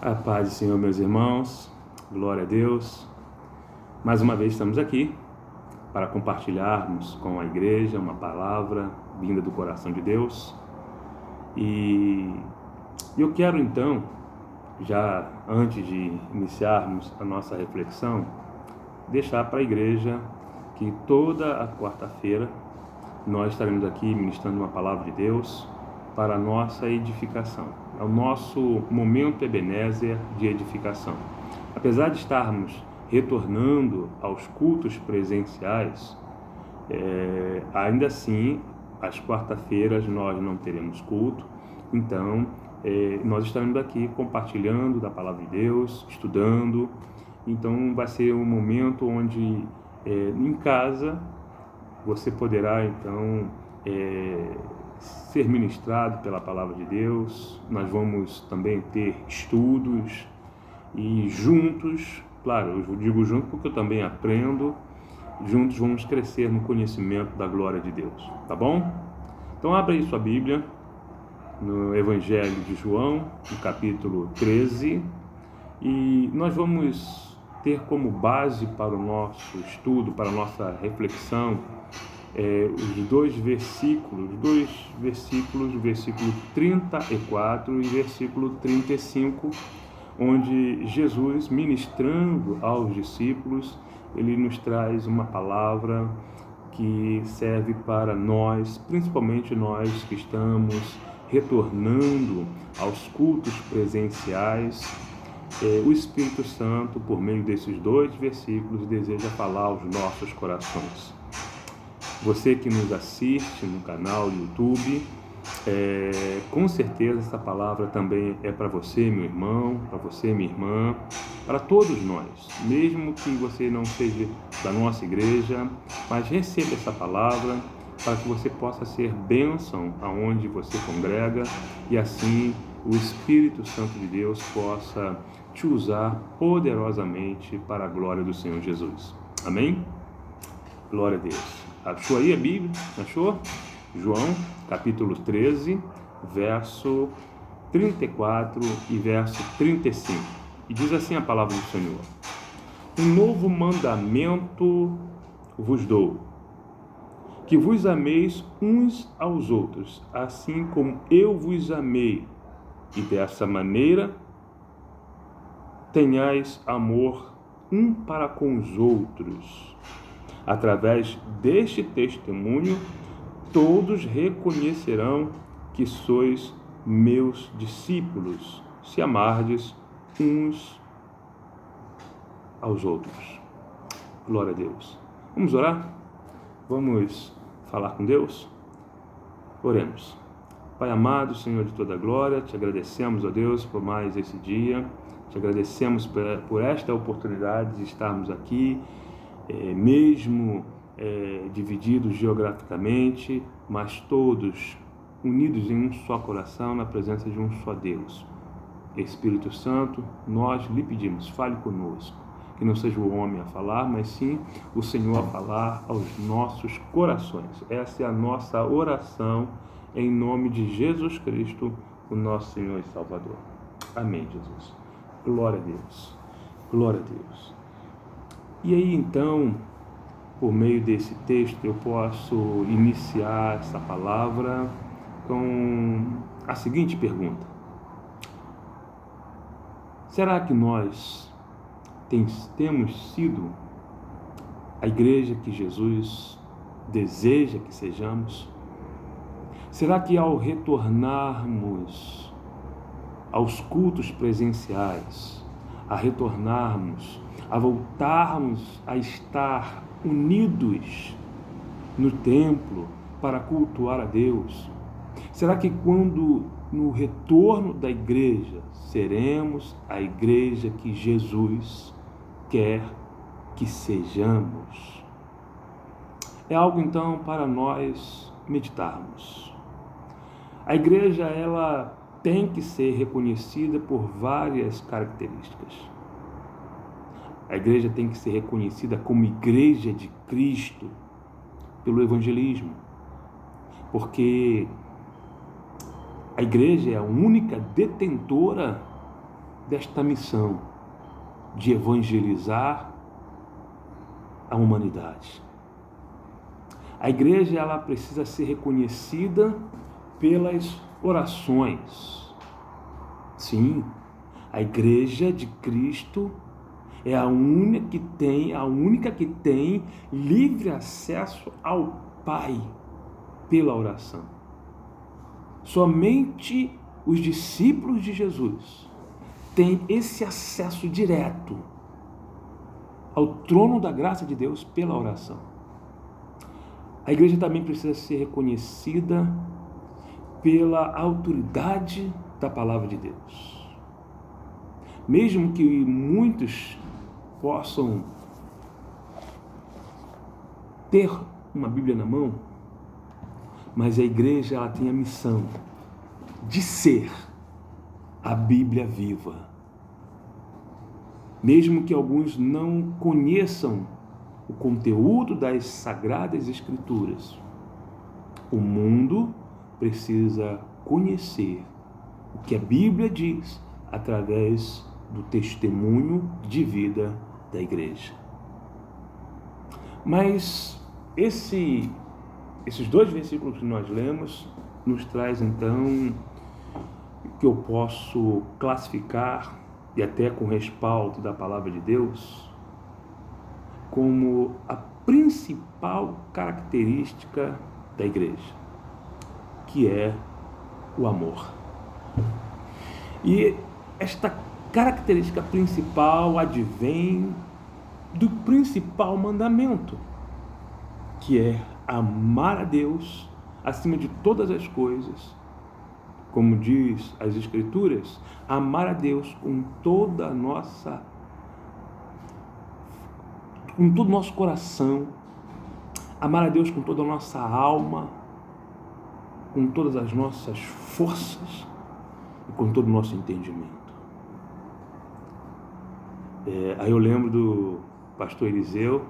A paz do Senhor, meus irmãos, glória a Deus. Mais uma vez estamos aqui para compartilharmos com a igreja uma palavra vinda do coração de Deus. E eu quero então, já antes de iniciarmos a nossa reflexão, deixar para a igreja que toda a quarta-feira nós estaremos aqui ministrando uma palavra de Deus para a nossa edificação. É o nosso momento Ebenezer de edificação. Apesar de estarmos retornando aos cultos presenciais, ainda assim, às quarta-feiras nós não teremos culto, então nós estaremos aqui compartilhando da palavra de Deus, estudando. Então vai ser um momento onde em casa você poderá então ser ministrado pela palavra de Deus. Nós vamos também ter estudos e juntos, claro, eu digo junto porque eu também aprendo, juntos vamos crescer no conhecimento da glória de Deus, tá bom? Então abra aí sua Bíblia no Evangelho de João, no capítulo 13, e nós vamos ter como base para o nosso estudo, para a nossa reflexão, os dois versículos, o versículo 34 e versículo 35, onde Jesus, ministrando aos discípulos, ele nos traz uma palavra que serve para nós, principalmente nós que estamos retornando aos cultos presenciais. O Espírito Santo, por meio desses dois versículos, deseja falar aos nossos corações. Você que nos assiste no canal YouTube, com certeza essa palavra também é para você, meu irmão, para você, minha irmã, para todos nós, mesmo que você não seja da nossa igreja, mas receba essa palavra para que você possa ser bênção aonde você congrega e assim o Espírito Santo de Deus possa te usar poderosamente para a glória do Senhor Jesus. Amém? Glória a Deus. Achou aí a Bíblia? Achou? João, capítulo 13, verso 34 e verso 35. E diz assim a palavra do Senhor: Um novo mandamento vos dou, que vos ameis uns aos outros, assim como eu vos amei, e dessa maneira tenhais amor um para com os outros. Através deste testemunho, todos reconhecerão que sois meus discípulos, se amardes uns aos outros. Glória a Deus. Vamos orar? Vamos falar com Deus? Oremos. Pai amado, Senhor de toda glória, te agradecemos, ó Deus, por mais esse dia. Te agradecemos por esta oportunidade de estarmos aqui, mesmo divididos geograficamente, mas todos unidos em um só coração, na presença de um só Deus. Espírito Santo, nós lhe pedimos, fale conosco, que não seja o homem a falar, mas sim o Senhor a falar aos nossos corações. Essa é a nossa oração, em nome de Jesus Cristo, o nosso Senhor e Salvador. Amém, Jesus. Glória a Deus. Glória a Deus. E aí, então, por meio desse texto, eu posso iniciar essa palavra com a seguinte pergunta: será que nós temos sido a igreja que Jesus deseja que sejamos? Será que ao retornarmos aos cultos presenciais, a voltarmos a estar unidos no templo para cultuar a Deus, será que quando no retorno da igreja seremos a igreja que Jesus quer que sejamos? É algo então para nós meditarmos. A igreja, ela tem que ser reconhecida por várias características. A igreja tem que ser reconhecida como igreja de Cristo pelo evangelismo, porque a igreja é a única detentora desta missão de evangelizar a humanidade. A igreja, ela precisa ser reconhecida pelas orações. Sim, a igreja de Cristo é a única que tem livre acesso ao Pai pela oração. Somente os discípulos de Jesus têm esse acesso direto ao trono da graça de Deus pela oração. A igreja também precisa ser reconhecida pela autoridade da palavra de Deus. Mesmo que muitos possam ter uma Bíblia na mão, mas a igreja, ela tem a missão de ser a Bíblia viva. Mesmo que alguns não conheçam o conteúdo das Sagradas Escrituras, o mundo precisa conhecer o que a Bíblia diz através do testemunho de vida da igreja. Mas esses dois versículos que nós lemos nos traz então que eu posso classificar, e até com respaldo da palavra de Deus, como a principal característica da igreja, que é o amor. E esta característica principal advém do principal mandamento, que é amar a Deus acima de todas as coisas. Como diz as Escrituras, amar a Deus com todo o nosso coração, amar a Deus com toda a nossa alma, com todas as nossas forças e com todo o nosso entendimento. Aí eu lembro do pastor Eliseu,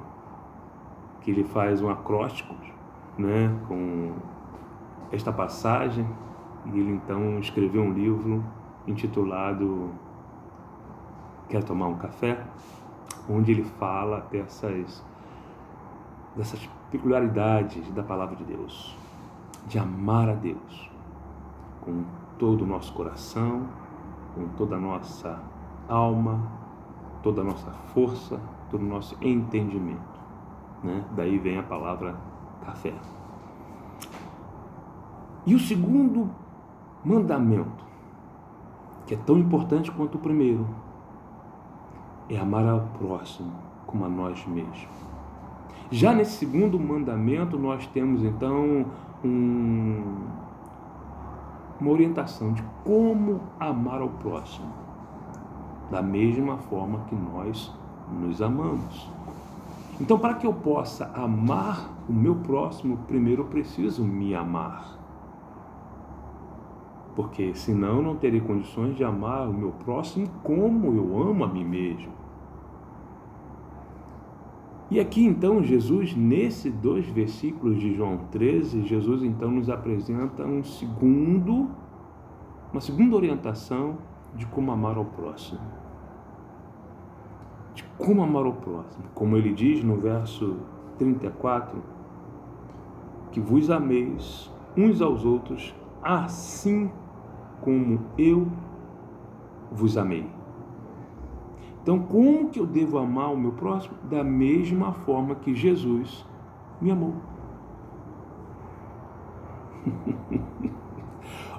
que ele faz um acróstico, né, com esta passagem, e ele então escreveu um livro intitulado Quer Tomar um Café?, onde ele fala dessas peculiaridades da palavra de Deus, de amar a Deus com todo o nosso coração, com toda a nossa alma, toda a nossa força, todo o nosso entendimento, né? Daí vem a palavra café. E o segundo mandamento, que é tão importante quanto o primeiro, é amar ao próximo como a nós mesmos. Já nesse segundo mandamento, nós temos então uma orientação de como amar ao próximo, da mesma forma que nós nos amamos. Então, para que eu possa amar o meu próximo, primeiro eu preciso me amar. Porque senão eu não terei condições de amar o meu próximo como eu amo a mim mesmo. E aqui então Jesus, nesses 2 versículos de João 13, Jesus então nos apresenta uma segunda orientação de como amar ao próximo. De como amar ao próximo. Como ele diz no verso 34, que vos ameis uns aos outros assim como eu vos amei. Então, como que eu devo amar o meu próximo? Da mesma forma que Jesus me amou.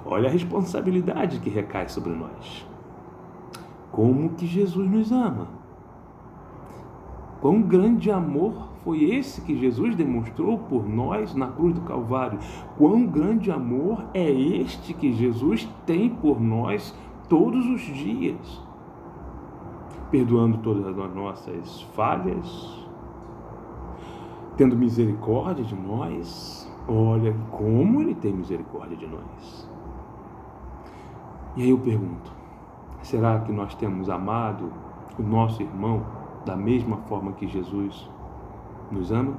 Olha a responsabilidade que recai sobre nós. Como que Jesus nos ama? Quão grande amor foi esse que Jesus demonstrou por nós na cruz do Calvário? Quão grande amor é este que Jesus tem por nós todos os dias? Perdoando todas as nossas falhas, tendo misericórdia de nós. Olha como Ele tem misericórdia de nós. E aí eu pergunto, será que nós temos amado o nosso irmão da mesma forma que Jesus nos ama?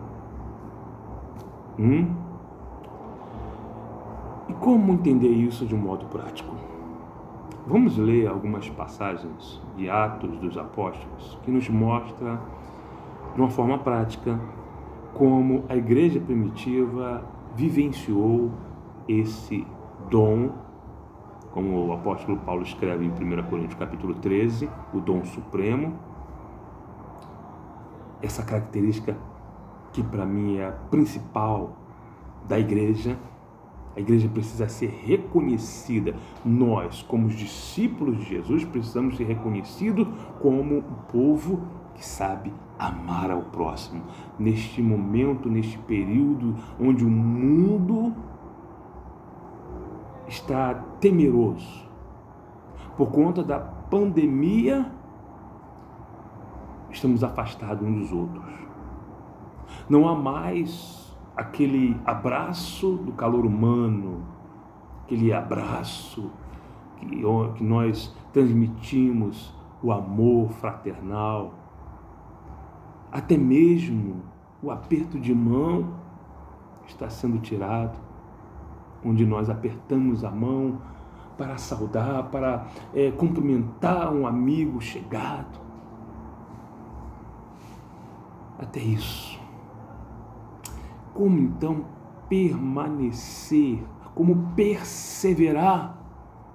E como entender isso de um modo prático? Vamos ler algumas passagens de Atos dos Apóstolos que nos mostra de uma forma prática como a igreja primitiva vivenciou esse dom, como o apóstolo Paulo escreve em 1 Coríntios capítulo 13, o dom supremo. Essa característica que para mim é a principal da igreja. A igreja precisa ser reconhecida. Nós, como os discípulos de Jesus, precisamos ser reconhecidos como um povo que sabe amar ao próximo. Neste momento, neste período onde o mundo está temeroso por conta da pandemia, estamos afastados uns dos outros. Não há mais aquele abraço do calor humano, aquele abraço que nós transmitimos, o amor fraternal, até mesmo o aperto de mão está sendo tirado, onde nós apertamos a mão para saudar, para cumprimentar um amigo chegado. Até isso. Como então permanecer, como perseverar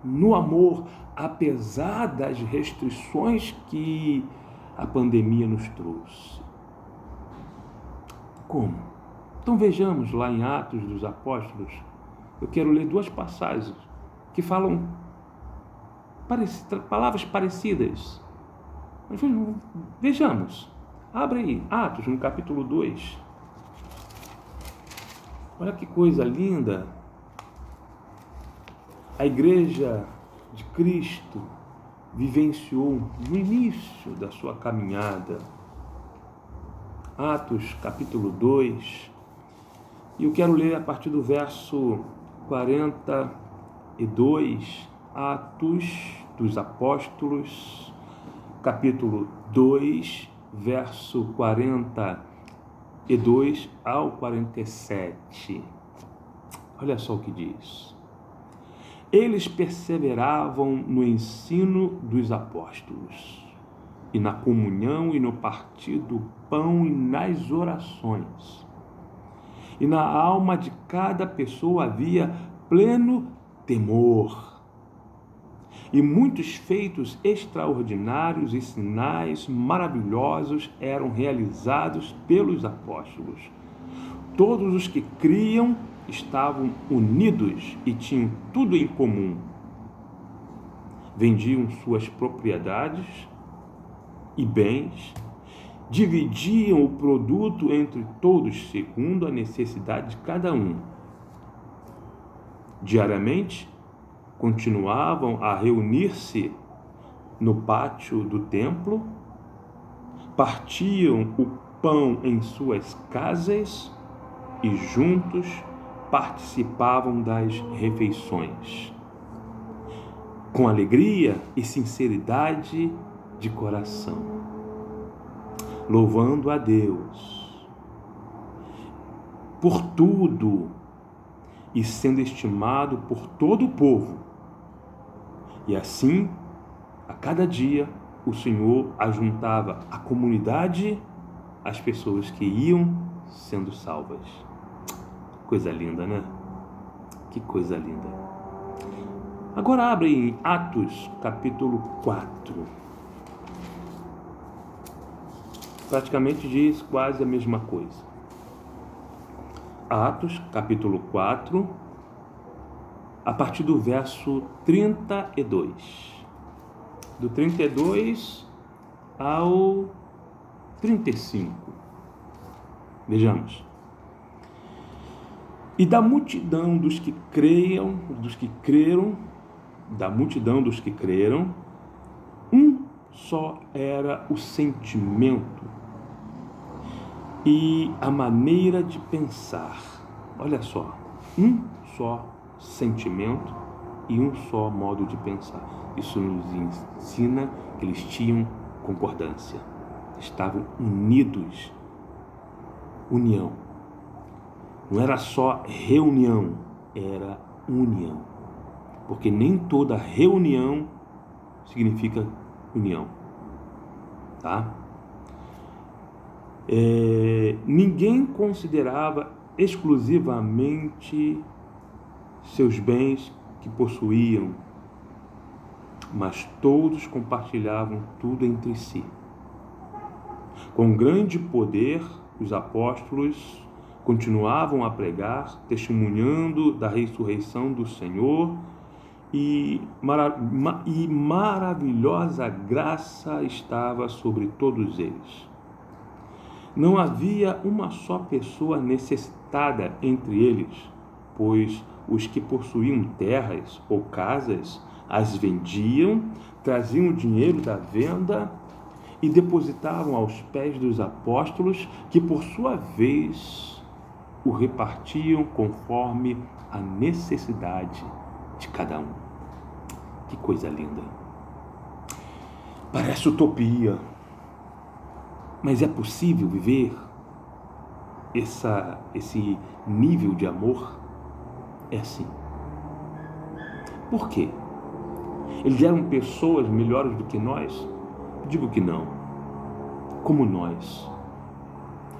no amor, apesar das restrições que a pandemia nos trouxe? Como? Então vejamos lá em Atos dos Apóstolos, eu quero ler duas passagens que falam palavras parecidas. Mas vejamos, abre aí, Atos no capítulo 2. Olha que coisa linda. A igreja de Cristo vivenciou no início da sua caminhada. Atos capítulo 2. E eu quero ler a partir do verso 42. Atos dos Apóstolos, capítulo 2, verso 42 ao 47. Olha só o que diz. Eles perseveravam no ensino dos apóstolos, e na comunhão, e no partir do pão, e nas orações. E na alma de cada pessoa havia pleno temor. E muitos feitos extraordinários e sinais maravilhosos eram realizados pelos apóstolos. Todos os que criam estavam unidos e tinham tudo em comum. Vendiam suas propriedades e bens, dividiam o produto entre todos segundo a necessidade de cada um. Diariamente, continuavam a reunir-se no pátio do templo, partiam o pão em suas casas e juntos participavam das refeições, com alegria e sinceridade de coração, louvando a Deus por tudo e sendo estimado por todo o povo. E assim, a cada dia, o Senhor ajuntava a comunidade, as pessoas que iam sendo salvas. Coisa linda, né? Que coisa linda. Agora abre em Atos, capítulo 4. Praticamente diz quase a mesma coisa. Atos, capítulo 4, a partir do verso 32. Do 32 ao 35. Vejamos. E da multidão dos que creram, um só era o sentimento e a maneira de pensar. Olha só, um só sentimento e um só modo de pensar. Isso nos ensina que eles tinham concordância, estavam unidos. União. Não era só reunião, era união. Porque nem toda reunião significa união, tá? Ninguém considerava exclusivamente seus bens que possuíam, mas todos compartilhavam tudo entre si. Com grande poder, os apóstolos continuavam a pregar, testemunhando da ressurreição do Senhor, e maravilhosa graça estava sobre todos eles. Não havia uma só pessoa necessitada entre eles, pois os que possuíam terras ou casas as vendiam, traziam o dinheiro da venda e depositavam aos pés dos apóstolos, que por sua vez o repartiam conforme a necessidade de cada um. Que coisa linda! Parece utopia, mas é possível viver esse nível de amor? É assim. Por quê? Eles eram pessoas melhores do que nós? Digo que não. Como nós,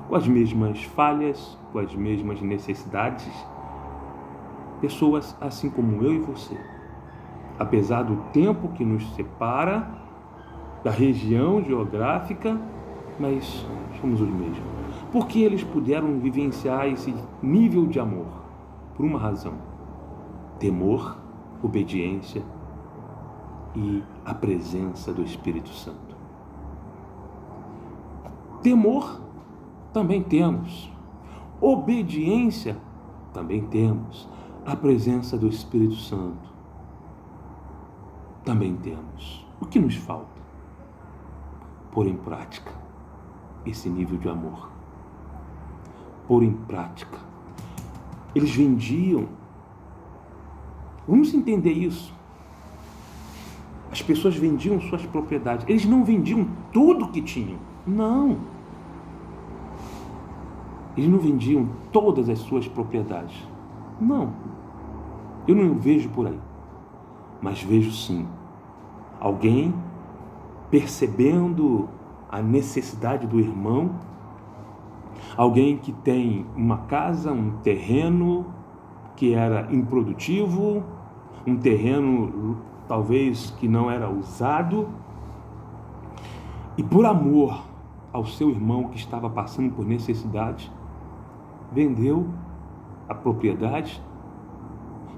com as mesmas falhas, com as mesmas necessidades, pessoas assim como eu e você. Apesar do tempo que nos separa, da região geográfica, mas somos os mesmos. Porque eles puderam vivenciar esse nível de amor? Por uma razão: temor, obediência e a presença do Espírito Santo. Temor também temos, obediência também temos, a presença do Espírito Santo também temos. O que nos falta? Pôr em prática esse nível de amor. Pôr em prática. Eles vendiam. Vamos entender isso. As pessoas vendiam suas propriedades. Eles não vendiam tudo que tinham. Não. Eles não vendiam todas as suas propriedades. Não. Eu não vejo por aí. Mas vejo sim. Alguém percebendo a necessidade do irmão. Alguém que tem uma casa, um terreno que era improdutivo, um terreno talvez que não era usado, e por amor ao seu irmão que estava passando por necessidade, vendeu a propriedade,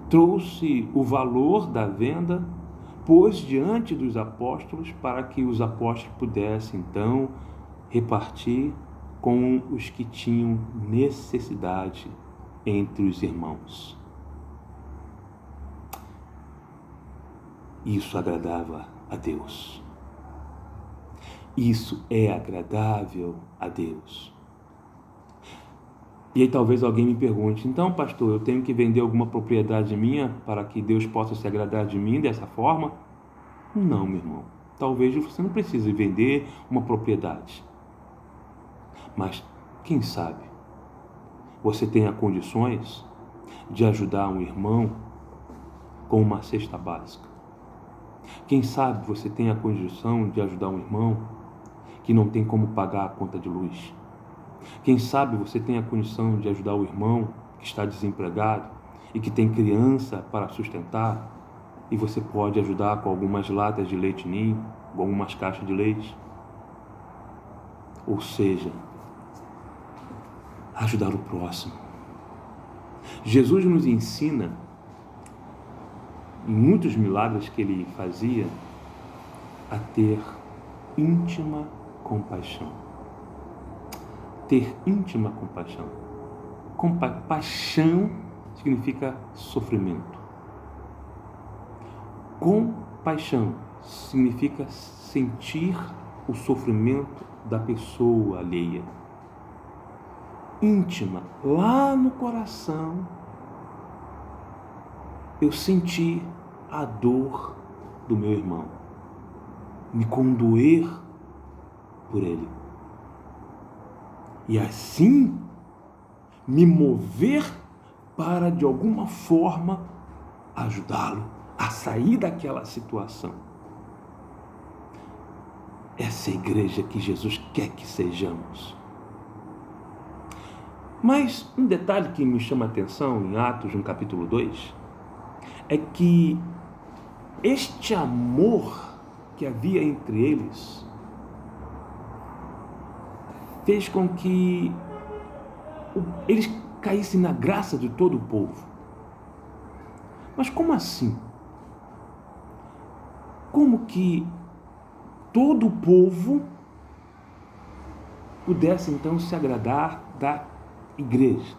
trouxe o valor da venda, pôs diante dos apóstolos para que os apóstolos pudessem então repartir com os que tinham necessidade entre os irmãos. Isso agradava a Deus. Isso é agradável a Deus. E aí talvez alguém me pergunte: então, pastor, eu tenho que vender alguma propriedade minha para que Deus possa se agradar de mim dessa forma? Não, meu irmão. Talvez você não precise vender uma propriedade. Mas, quem sabe, você tenha condições de ajudar um irmão com uma cesta básica. Quem sabe você tenha a condição de ajudar um irmão que não tem como pagar a conta de luz. Quem sabe você tenha a condição de ajudar o irmão que está desempregado e que tem criança para sustentar, e você pode ajudar com algumas latas de leite ninho, com algumas caixas de leite. Ou seja, ajudar o próximo. Jesus nos ensina, em muitos milagres que ele fazia, a ter íntima compaixão. Ter íntima compaixão. Compaixão significa sofrimento. Compaixão significa sentir o sofrimento da pessoa alheia. Íntima, lá no coração, eu senti a dor do meu irmão, me condoer por ele. E assim, me mover para, de alguma forma, ajudá-lo a sair daquela situação. Essa é a igreja que Jesus quer que sejamos. Mas um detalhe que me chama a atenção em Atos, no capítulo 2, é que este amor que havia entre eles fez com que eles caíssem na graça de todo o povo. Mas como assim? Como que todo o povo pudesse então se agradar da igreja?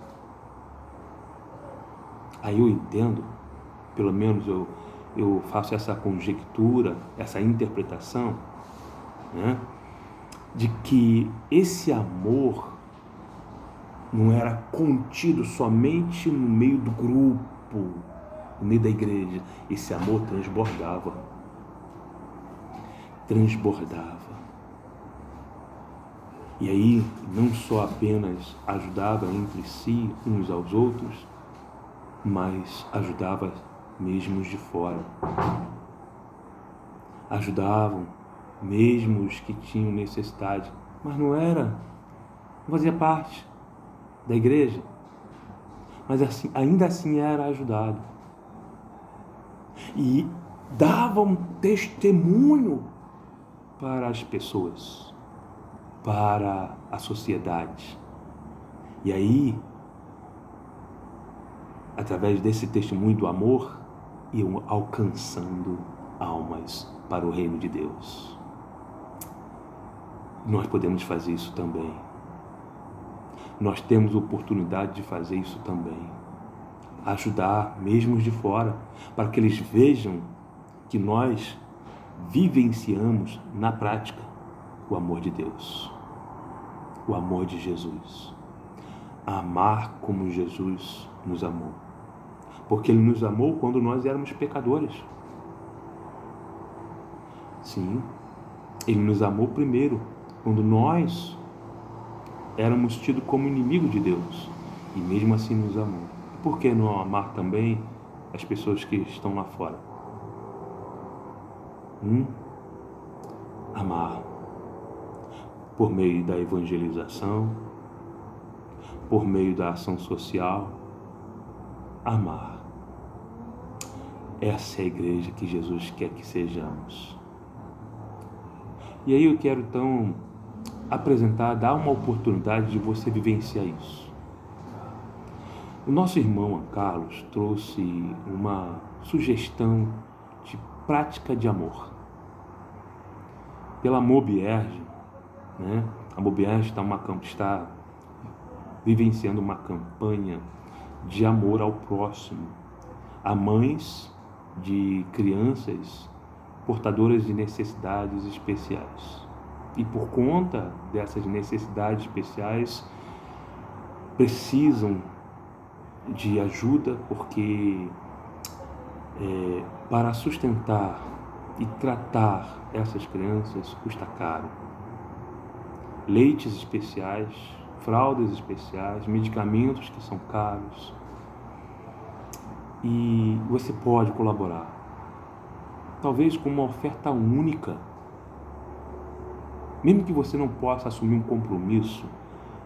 Aí eu entendo, pelo menos eu faço essa conjectura, essa interpretação, né, de que esse amor não era contido somente no meio do grupo, no meio da igreja. Esse amor transbordava. E aí, não só apenas ajudava entre si, uns aos outros, mas ajudava mesmo os de fora. Ajudavam mesmo os que tinham necessidade, mas não fazia parte da igreja, mas assim, ainda assim era ajudado. E davam testemunho para as pessoas, para a sociedade. E aí, através desse testemunho do amor, iam alcançando almas para o reino de Deus. Nós podemos fazer isso também. Nós temos oportunidade de fazer isso também. Ajudar mesmo os de fora, para que eles vejam que nós vivenciamos na prática o amor de Deus, o amor de Jesus. Amar como Jesus nos amou. Porque Ele nos amou quando nós éramos pecadores. Sim, Ele nos amou primeiro, quando nós éramos tidos como inimigo de Deus. E mesmo assim nos amou. Por que não amar também as pessoas que estão lá fora? Amar por meio da evangelização, por meio da ação social. Amar. Essa é a igreja que Jesus quer que sejamos. E aí eu quero então dar uma oportunidade de você vivenciar isso. O nosso irmão Carlos trouxe uma sugestão de prática de amor. Pela Mobierge, né? A Mobierge está vivenciando uma campanha de amor ao próximo, a mães de crianças portadoras de necessidades especiais. E por conta dessas necessidades especiais, precisam de ajuda, porque para sustentar e tratar essas crianças custa caro. Leites especiais, fraldas especiais, medicamentos que são caros. E você pode colaborar, talvez com uma oferta única. Mesmo que você não possa assumir um compromisso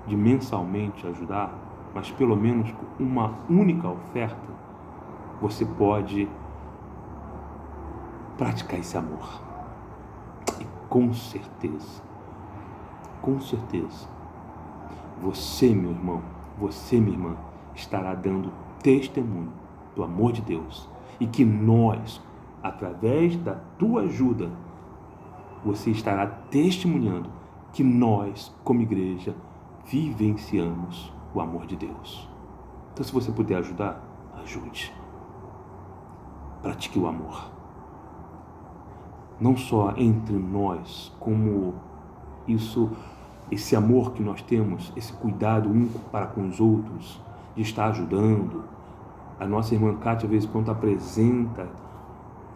de mensalmente ajudar, mas pelo menos com uma única oferta, você pode praticar esse amor. E com certeza, você, meu irmão, você, minha irmã, estará dando testemunho do amor de Deus, e que nós, através da tua ajuda, você estará testemunhando que nós, como igreja, vivenciamos o amor de Deus. Então, se você puder ajudar, ajude. Pratique o amor. Não só entre nós, como esse amor que nós temos, esse cuidado um para com os outros, de estar ajudando. A nossa irmã Kátia, às vezes, quando apresenta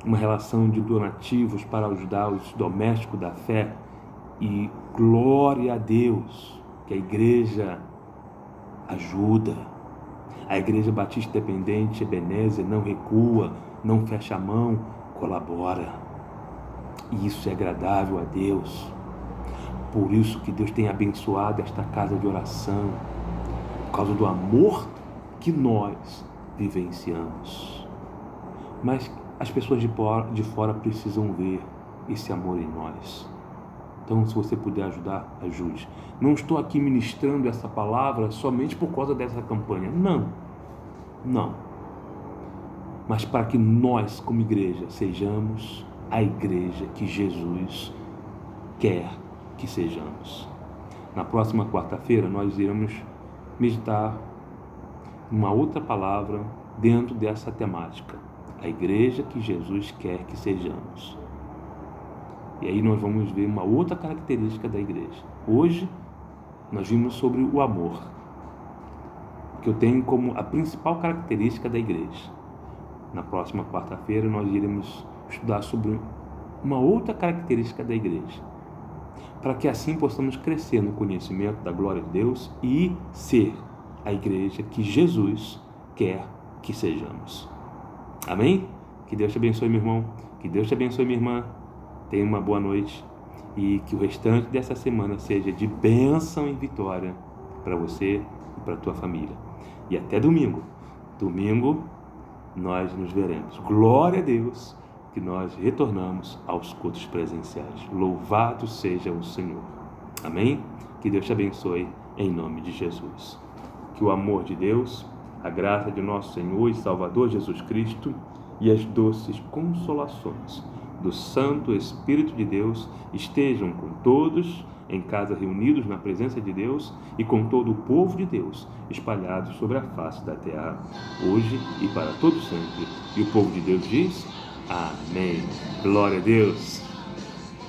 uma relação de donativos para ajudar os domésticos da fé, e glória a Deus, que a igreja ajuda. A Igreja Batista Independente Ebenezer não recua, não fecha a mão, colabora. E isso é agradável a Deus. Por isso que Deus tem abençoado esta casa de oração, por causa do amor que nós vivenciamos. Mas as pessoas de fora precisam ver esse amor em nós. Então, se você puder ajudar, ajude. Não estou aqui ministrando essa palavra somente por causa dessa campanha. Não. Mas para que nós, como igreja, sejamos a igreja que Jesus quer que sejamos. Na próxima quarta-feira, nós iremos meditar uma outra palavra dentro dessa temática. A igreja que Jesus quer que sejamos. E aí nós vamos ver uma outra característica da igreja. Hoje nós vimos sobre o amor, que eu tenho como a principal característica da igreja. Na próxima quarta-feira nós iremos estudar sobre uma outra característica da igreja, para que assim possamos crescer no conhecimento da glória de Deus e ser a igreja que Jesus quer que sejamos. Amém? Que Deus te abençoe, meu irmão. Que Deus te abençoe, minha irmã. Tenha uma boa noite e que o restante dessa semana seja de bênção e vitória para você e para a tua família. E até domingo. Domingo nós nos veremos. Glória a Deus que nós retornamos aos cultos presenciais. Louvado seja o Senhor. Amém? Que Deus te abençoe em nome de Jesus. Que o amor de Deus, a graça de nosso Senhor e Salvador Jesus Cristo e as doces consolações do Santo Espírito de Deus estejam com todos em casa reunidos na presença de Deus e com todo o povo de Deus espalhados sobre a face da terra, hoje e para todo sempre. E o povo de Deus diz: Amém. Glória a Deus.